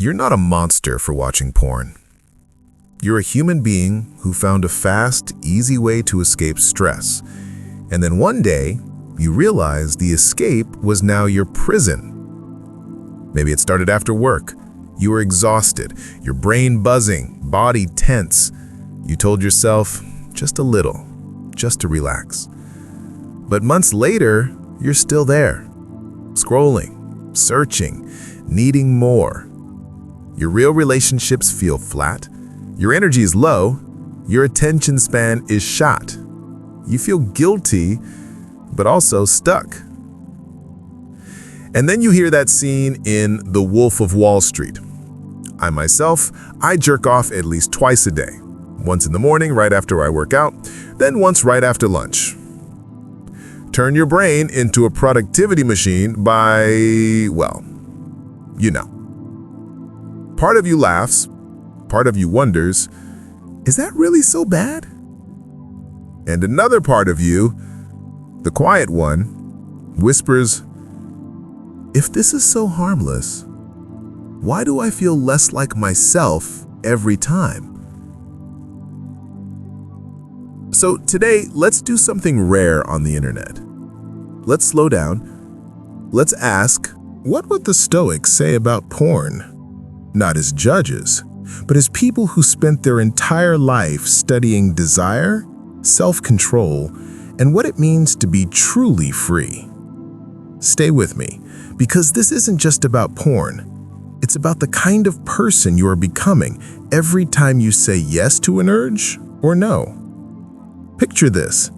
You're not a monster for watching porn. You're a human being who found a fast, easy way to escape stress. And then one day, you realized the escape was now your prison. Maybe it started after work. You were exhausted, your brain buzzing, body tense. You told yourself, just a little, just to relax. But months later, you're still there, scrolling, searching, needing more. Your real relationships feel flat. Your energy is low. Your attention span is shot. You feel guilty, but also stuck. And then you hear that scene in The Wolf of Wall Street. I jerk off at least twice a day. Once in the morning, right after I work out, then once right after lunch. Turn your brain into a productivity machine by, well, you know. Part of you laughs, part of you wonders, is that really so bad? And another part of you, the quiet one, whispers, if this is so harmless, why do I feel less like myself every time? So today, let's do something rare on the internet. Let's slow down. Let's ask, what would the Stoics say about porn? Not as judges, but as people who spent their entire life studying desire, self-control, and what it means to be truly free. Stay with me, because this isn't just about porn. It's about the kind of person you are becoming every time you say yes to an urge or no. Picture this.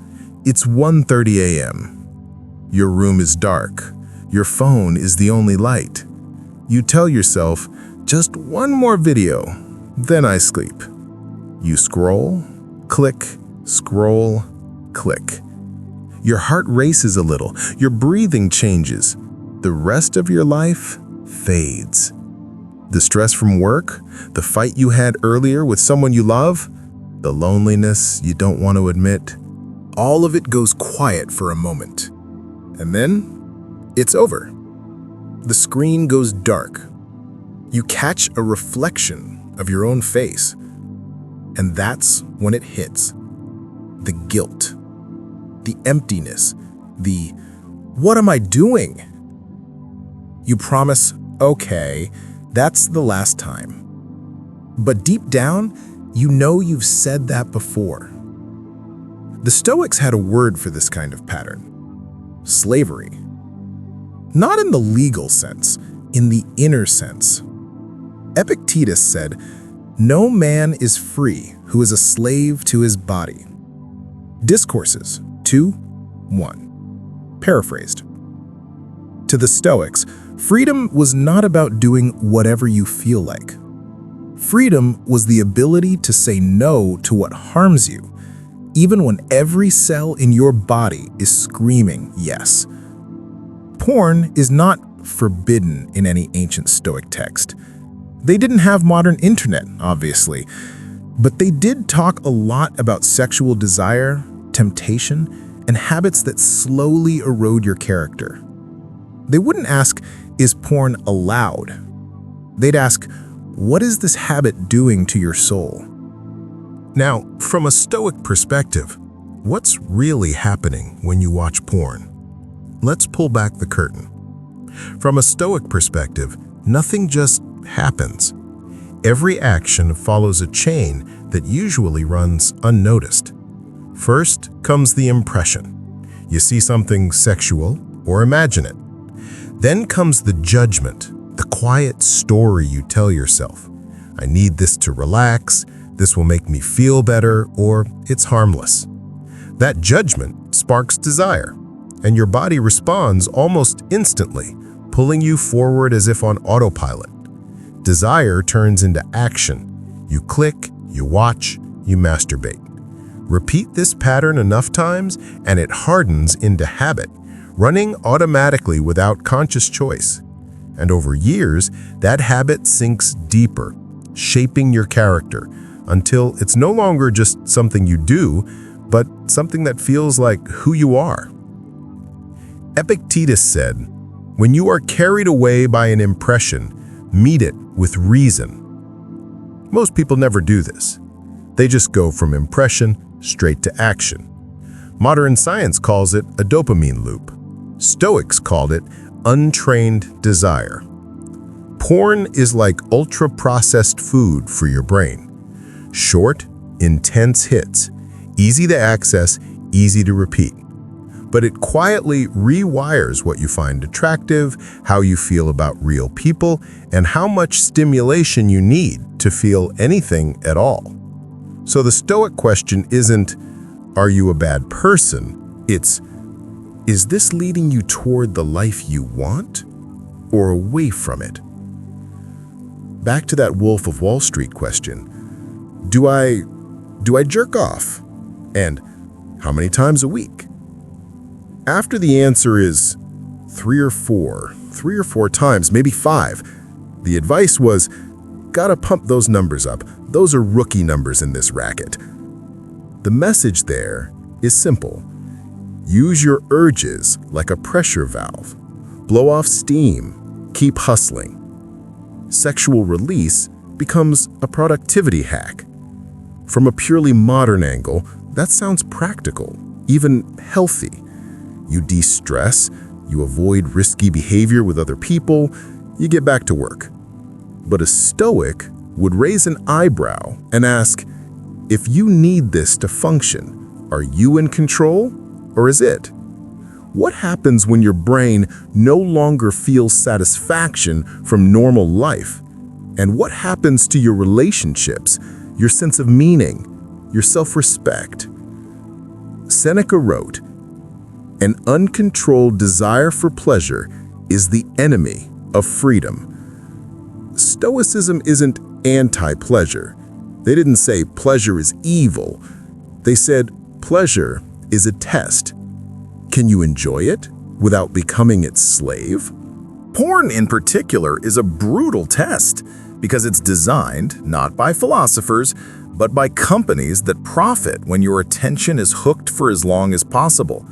It's 1:30 a.m. Your room is dark. Your phone is the only light. You tell yourself, just one more video, then I sleep. You scroll, click, scroll, click. Your heart races a little, your breathing changes. The rest of your life fades. The stress from work, the fight you had earlier with someone you love, the loneliness you don't want to admit, all of it goes quiet for a moment. And then, it's over. The screen goes dark. You catch a reflection of your own face. And that's when it hits. The guilt, the emptiness, the what am I doing? You promise, okay, that's the last time. But deep down, you know you've said that before. The Stoics had a word for this kind of pattern. Slavery. Not in the legal sense, in the inner sense. Epictetus said, "No man is free who is a slave to his body." Discourses 2:1. Paraphrased. To the Stoics, freedom was not about doing whatever you feel like. Freedom was the ability to say no to what harms you, even when every cell in your body is screaming yes. Porn is not forbidden in any ancient Stoic text. They didn't have modern internet, obviously, but they did talk a lot about sexual desire, temptation, and habits that slowly erode your character. They wouldn't ask, is porn allowed? They'd ask, what is this habit doing to your soul? Now, from a Stoic perspective, what's really happening when you watch porn? Let's pull back the curtain. From a Stoic perspective, nothing just happens. Every action follows a chain that usually runs unnoticed. First comes the impression. You see something sexual or imagine it. Then comes the judgment, the quiet story you tell yourself. I need this to relax, this will make me feel better, or it's harmless. That judgment sparks desire, and your body responds almost instantly, pulling you forward as if on autopilot. Desire turns into action. You click, you watch, you masturbate. Repeat this pattern enough times, and it hardens into habit, running automatically without conscious choice. And over years, that habit sinks deeper, shaping your character, until it's no longer just something you do, but something that feels like who you are. Epictetus said, "When you are carried away by an impression, meet it with reason. Most people never do this. They just go from impression straight to action. Modern science calls it a dopamine loop. Stoics called it untrained desire. Porn is like ultra-processed food for your brain. Short, intense hits, easy to access, easy to repeat. But it quietly rewires what you find attractive, how you feel about real people, and how much stimulation you need to feel anything at all. So the Stoic question isn't, are you a bad person? It's, is this leading you toward the life you want or away from it? Back to that Wolf of Wall Street question. Do I jerk off? And how many times a week? After the answer is three or four times, maybe 5, the advice was, gotta pump those numbers up. Those are rookie numbers in this racket. The message there is simple. Use your urges like a pressure valve. Blow off steam. Keep hustling. Sexual release becomes a productivity hack. From a purely modern angle, that sounds practical, even healthy. You de-stress, you avoid risky behavior with other people, you get back to work. But a Stoic would raise an eyebrow and ask, if you need this to function, are you in control or is it? What happens when your brain no longer feels satisfaction from normal life? And what happens to your relationships, your sense of meaning, your self-respect? Seneca wrote, an uncontrolled desire for pleasure is the enemy of freedom. Stoicism isn't anti-pleasure. They didn't say pleasure is evil. They said pleasure is a test. Can you enjoy it without becoming its slave? Porn in particular is a brutal test because it's designed not by philosophers, but by companies that profit when your attention is hooked for as long as possible.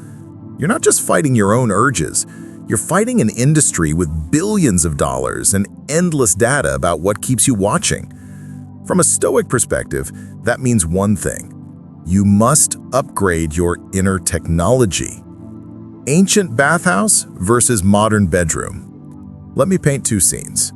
You're not just fighting your own urges, you're fighting an industry with billions of dollars and endless data about what keeps you watching. From a Stoic perspective, that means one thing. You must upgrade your inner technology. Ancient bathhouse versus modern bedroom. Let me paint 2 scenes.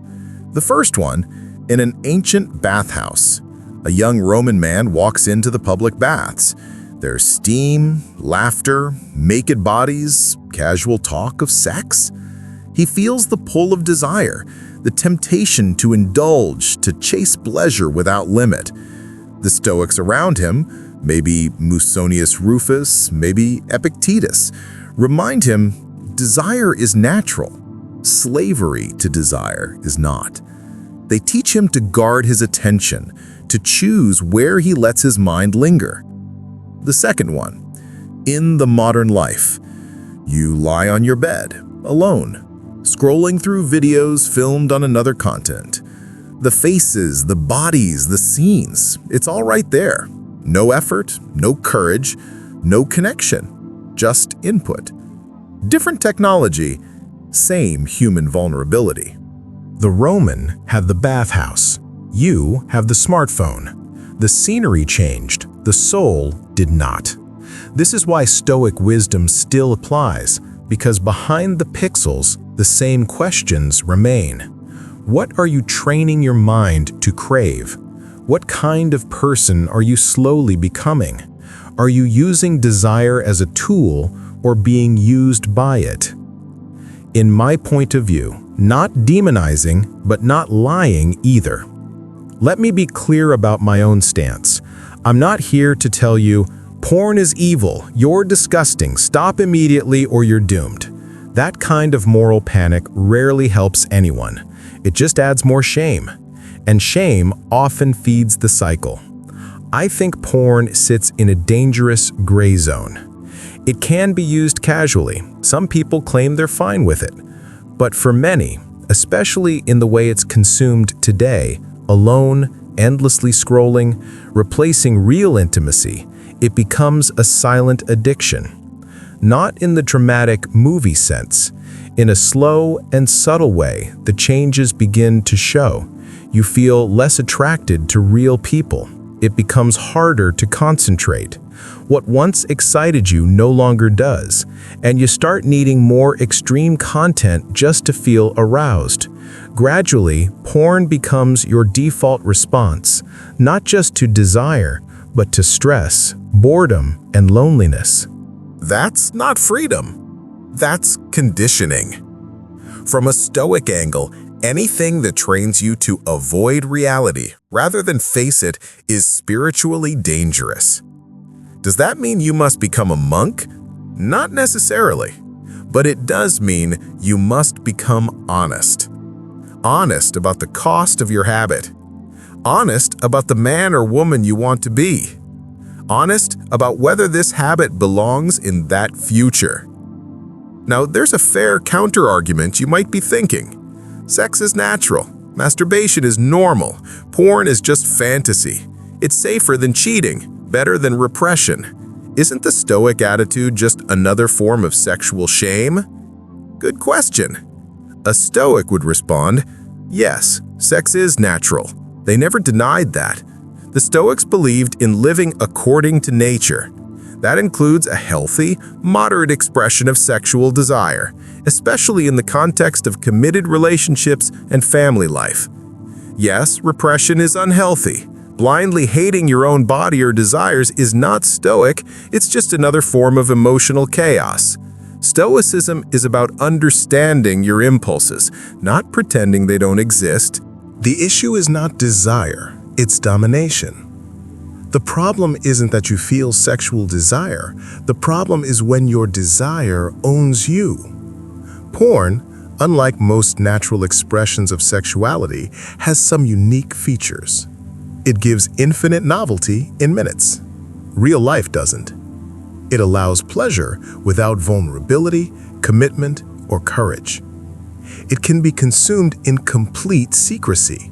The first one, in an ancient bathhouse, a young Roman man walks into the public baths. There's steam, laughter, naked bodies, casual talk of sex. He feels the pull of desire, the temptation to indulge, to chase pleasure without limit. The Stoics around him, maybe Musonius Rufus, maybe Epictetus, remind him desire is natural. Slavery to desire is not. They teach him to guard his attention, to choose where he lets his mind linger. The second one, in the modern life, you lie on your bed, alone, scrolling through videos filmed on another continent. The faces, the bodies, the scenes, it's all right there. No effort, no courage, no connection, just input. Different technology, same human vulnerability. The Roman had the bathhouse. You have the smartphone. The scenery changed, the soul did not. This is why Stoic wisdom still applies, because behind the pixels, the same questions remain. What are you training your mind to crave? What kind of person are you slowly becoming? Are you using desire as a tool or being used by it? In my point of view, not demonizing, but not lying either. Let me be clear about my own stance. I'm not here to tell you, porn is evil, you're disgusting, stop immediately or you're doomed. That kind of moral panic rarely helps anyone. It just adds more shame. And shame often feeds the cycle. I think porn sits in a dangerous gray zone. It can be used casually. Some people claim they're fine with it. But for many, especially in the way it's consumed today, alone, endlessly scrolling, replacing real intimacy, it becomes a silent addiction. Not in the dramatic movie sense. In a slow and subtle way, the changes begin to show. You feel less attracted to real people. It becomes harder to concentrate. What once excited you no longer does, and you start needing more extreme content just to feel aroused. Gradually, porn becomes your default response, not just to desire, but to stress, boredom, and loneliness. That's not freedom. That's conditioning. From a Stoic angle, anything that trains you to avoid reality rather than face it is spiritually dangerous. Does that mean you must become a monk? Not necessarily, but it does mean you must become honest. Honest about the cost of your habit. Honest about the man or woman you want to be. Honest about whether this habit belongs in that future. Now, there's a fair counter-argument you might be thinking. Sex is natural. Masturbation is normal. Porn is just fantasy. It's safer than cheating, better than repression. Isn't the Stoic attitude just another form of sexual shame? Good question. A Stoic would respond, yes, sex is natural. They never denied that. The Stoics believed in living according to nature. That includes a healthy, moderate expression of sexual desire, especially in the context of committed relationships and family life. Yes, repression is unhealthy. Blindly hating your own body or desires is not Stoic, it's just another form of emotional chaos. Stoicism is about understanding your impulses, not pretending they don't exist. The issue is not desire, it's domination. The problem isn't that you feel sexual desire. The problem is when your desire owns you. Porn, unlike most natural expressions of sexuality, has some unique features. It gives infinite novelty in minutes. Real life doesn't. It allows pleasure without vulnerability, commitment, or courage. It can be consumed in complete secrecy,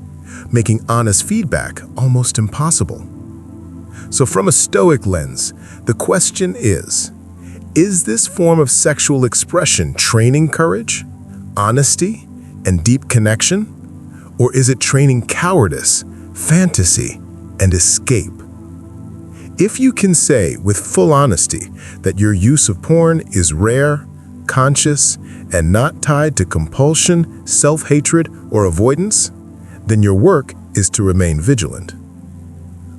making honest feedback almost impossible. So from a Stoic lens, the question is this form of sexual expression training courage, honesty, and deep connection? Or is it training cowardice, fantasy, and escape? If you can say with full honesty that your use of porn is rare, conscious, and not tied to compulsion, self-hatred, or avoidance, then your work is to remain vigilant.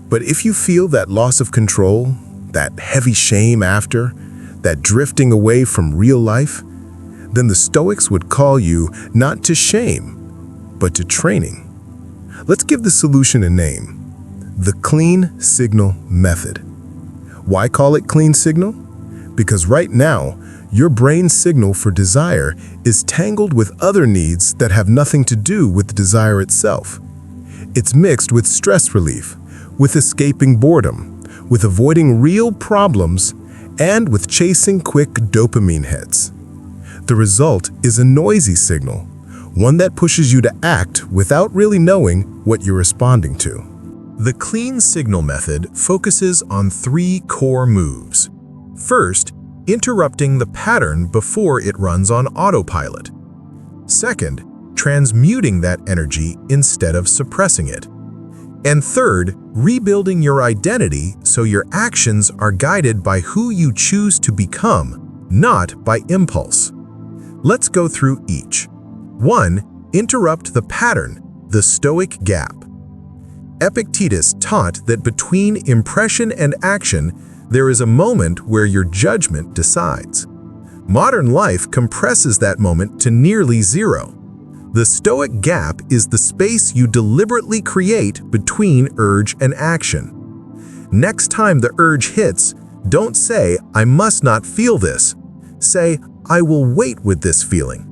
But if you feel that loss of control, that heavy shame after, that drifting away from real life, then the Stoics would call you not to shame, but to training. Let's give the solution a name: the clean signal method. Why call it clean signal? Because right now, your brain's signal for desire is tangled with other needs that have nothing to do with the desire itself. It's mixed with stress relief, with escaping boredom, with avoiding real problems, and with chasing quick dopamine hits. The result is a noisy signal, one that pushes you to act without really knowing what you're responding to. The clean signal method focuses on 3 core moves. First, interrupting the pattern before it runs on autopilot. Second, transmuting that energy instead of suppressing it. And third, rebuilding your identity so your actions are guided by who you choose to become, not by impulse. Let's go through each. 1. Interrupt the pattern, the Stoic Gap. Epictetus taught that between impression and action, there is a moment where your judgment decides. Modern life compresses that moment to nearly zero. The Stoic Gap is the space you deliberately create between urge and action. Next time the urge hits, don't say, "I must not feel this." Say, "I will wait with this feeling."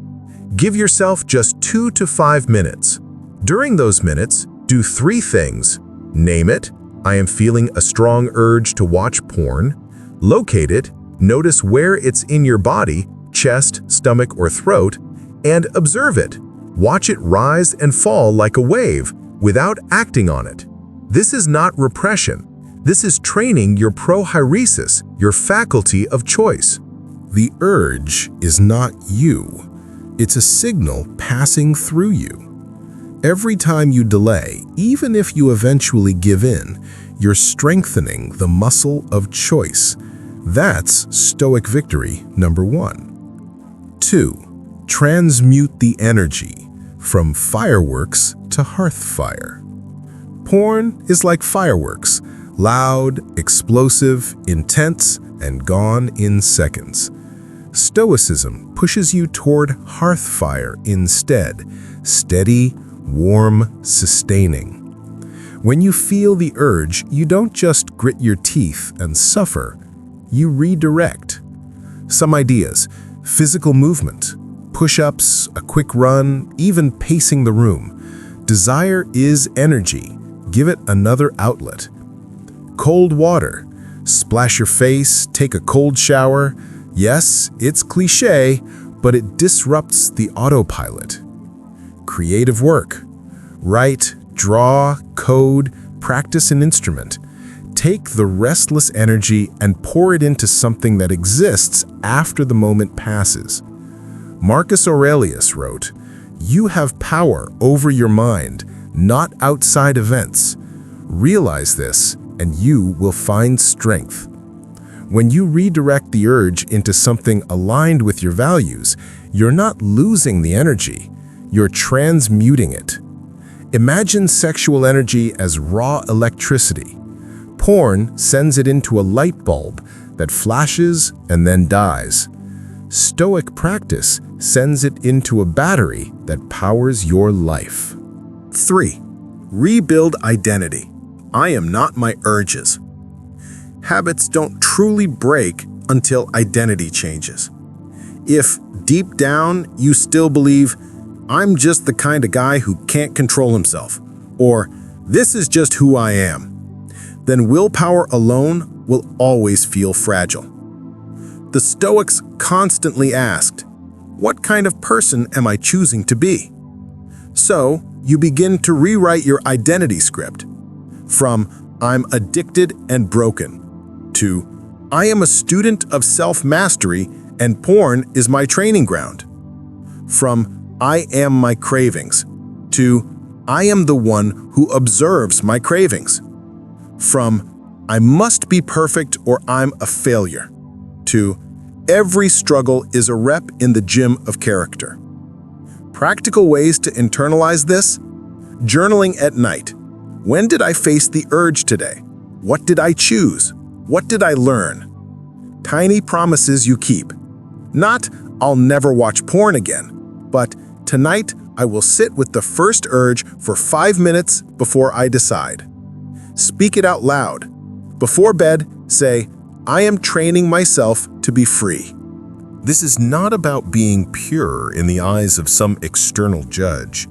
Give yourself just 2 to 5 minutes. During those minutes, do 3 things. Name it. I am feeling a strong urge to watch porn. Locate it. Notice where it's in your body, chest, stomach, or throat, and observe it. Watch it rise and fall like a wave without acting on it. This is not repression. This is training your prohairesis, your faculty of choice. The urge is not you. It's a signal passing through you. Every time you delay, even if you eventually give in, you're strengthening the muscle of choice. That's Stoic victory number 1. 2. Transmute the energy from fireworks to hearth fire. Porn is like fireworks, loud, explosive, intense, and gone in seconds. Stoicism pushes you toward hearth fire instead, steady, warm, sustaining. When you feel the urge, you don't just grit your teeth and suffer, you redirect. Some ideas: physical movement, push-ups, a quick run, even pacing the room. Desire is energy. Give it another outlet. Cold water. Splash your face, take a cold shower. Yes, it's cliché, but it disrupts the autopilot. Creative work. Write, draw, code, practice an instrument. Take the restless energy and pour it into something that exists after the moment passes. Marcus Aurelius wrote, "You have power over your mind, not outside events. Realize this, and you will find strength." When you redirect the urge into something aligned with your values, you're not losing the energy, you're transmuting it. Imagine sexual energy as raw electricity. Porn sends it into a light bulb that flashes and then dies. Stoic practice sends it into a battery that powers your life. 3. Rebuild identity. I am not my urges. Habits don't truly break until identity changes. If deep down you still believe, "I'm just the kind of guy who can't control himself," or "this is just who I am," then willpower alone will always feel fragile. The Stoics constantly asked, "What kind of person am I choosing to be?" So you begin to rewrite your identity script from "I'm addicted and broken" to "I am a student of self-mastery and porn is my training ground." From "I am my cravings" to "I am the one who observes my cravings." From "I must be perfect or I'm a failure" to "Every struggle is a rep in the gym of character." Practical ways to internalize this: journaling at night. When did I face the urge today? What did I choose? What did I learn? Tiny promises you keep. Not, "I'll never watch porn again," but "Tonight I will sit with the first urge for 5 minutes before I decide." Speak it out loud. Before bed, say, "I am training myself to be free." This is not about being pure in the eyes of some external judge.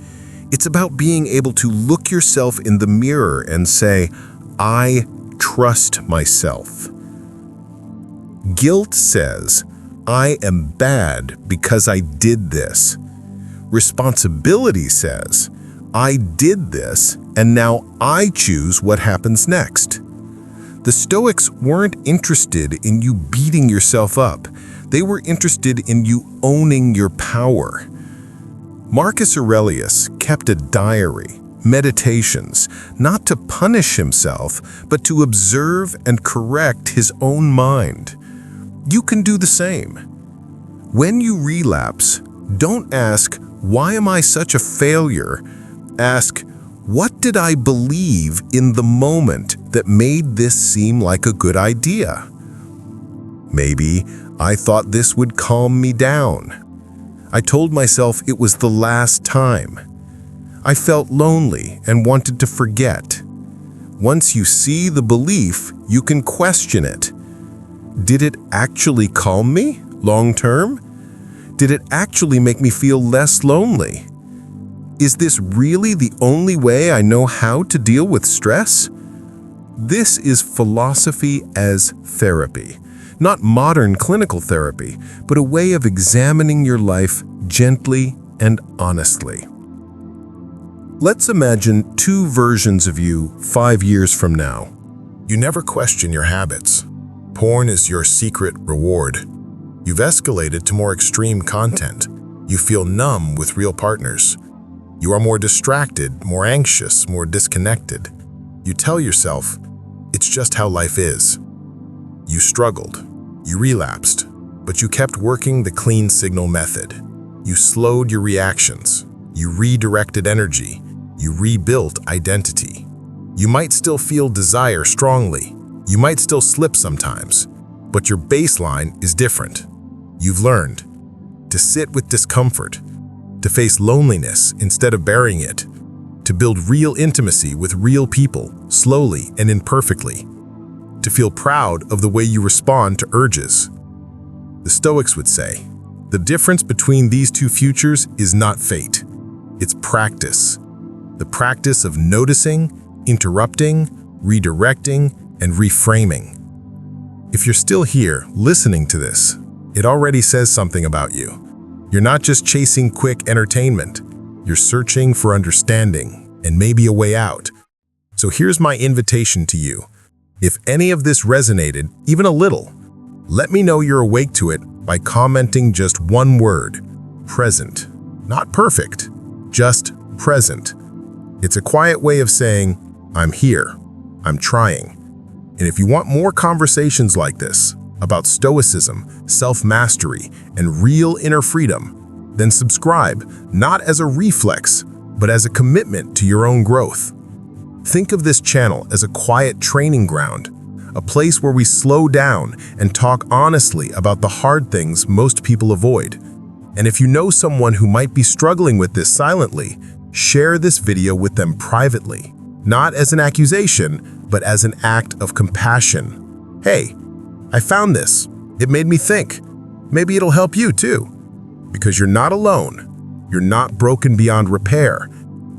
It's about being able to look yourself in the mirror and say, "I trust myself." Guilt says, "I am bad because I did this." Responsibility says, "I did this, and now I choose what happens next." The Stoics weren't interested in you beating yourself up. They were interested in you owning your power. Marcus Aurelius kept a diary, meditations, not to punish himself, but to observe and correct his own mind. You can do the same. When you relapse, don't ask, "Why am I such a failure?" Ask, "What did I believe in the moment that made this seem like a good idea?" Maybe I thought this would calm me down. I told myself it was the last time. I felt lonely and wanted to forget. Once you see the belief, you can question it. Did it actually calm me long term? Did it actually make me feel less lonely? Is this really the only way I know how to deal with stress? This is philosophy as therapy. Not modern clinical therapy, but a way of examining your life gently and honestly. Let's imagine 2 versions of you 5 years from now. You never question your habits. Porn is your secret reward. You've escalated to more extreme content. You feel numb with real partners. You are more distracted, more anxious, more disconnected. You tell yourself, it's just how life is. You struggled. You relapsed. But you kept working the clean signal method. You slowed your reactions. You redirected energy. You rebuilt identity. You might still feel desire strongly. You might still slip sometimes. But your baseline is different. You've learned to sit with discomfort, to face loneliness instead of burying it, to build real intimacy with real people, slowly and imperfectly, to feel proud of the way you respond to urges. The Stoics would say, the difference between these two futures is not fate. It's practice. The practice of noticing, interrupting, redirecting, and reframing. If you're still here, listening to this, it already says something about you. You're not just chasing quick entertainment. You're searching for understanding and maybe a way out. So here's my invitation to you. If any of this resonated, even a little, let me know you're awake to it by commenting just one word: present. Not perfect, just present. It's a quiet way of saying, I'm here, I'm trying. And if you want more conversations like this about Stoicism, self-mastery, and real inner freedom, then subscribe, not as a reflex, but as a commitment to your own growth. Think of this channel as a quiet training ground, a place where we slow down and talk honestly about the hard things most people avoid. And if you know someone who might be struggling with this silently, share this video with them privately, not as an accusation, but as an act of compassion. Hey, I found this. It made me think. Maybe it'll help you too. Because you're not alone. You're not broken beyond repair.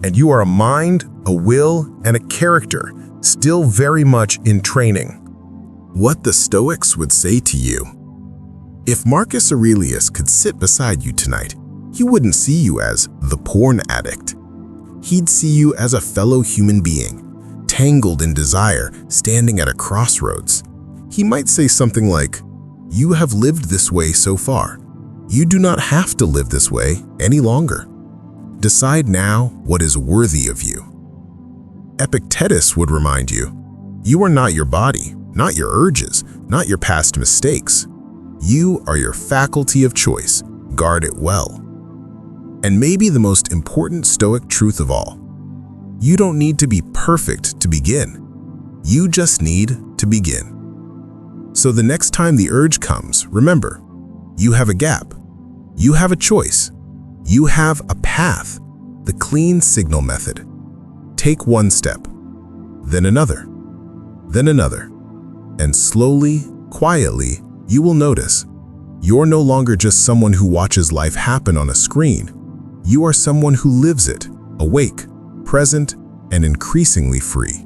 And you are a mind, a will, and a character still very much in training. What the Stoics would say to you. If Marcus Aurelius could sit beside you tonight, he wouldn't see you as the porn addict. He'd see you as a fellow human being, tangled in desire, standing at a crossroads. He might say something like, "You have lived this way so far. You do not have to live this way any longer. Decide now what is worthy of you." Epictetus would remind you, you are not your body, not your urges, not your past mistakes. You are your faculty of choice. Guard it well. And maybe the most important Stoic truth of all, you don't need to be perfect to begin. You just need to begin. So the next time the urge comes, remember, you have a gap. You have a choice. You have a path, the clean signal method. Take one step, then another, and slowly, quietly, you will notice you're no longer just someone who watches life happen on a screen. You are someone who lives it, awake, present, and increasingly free.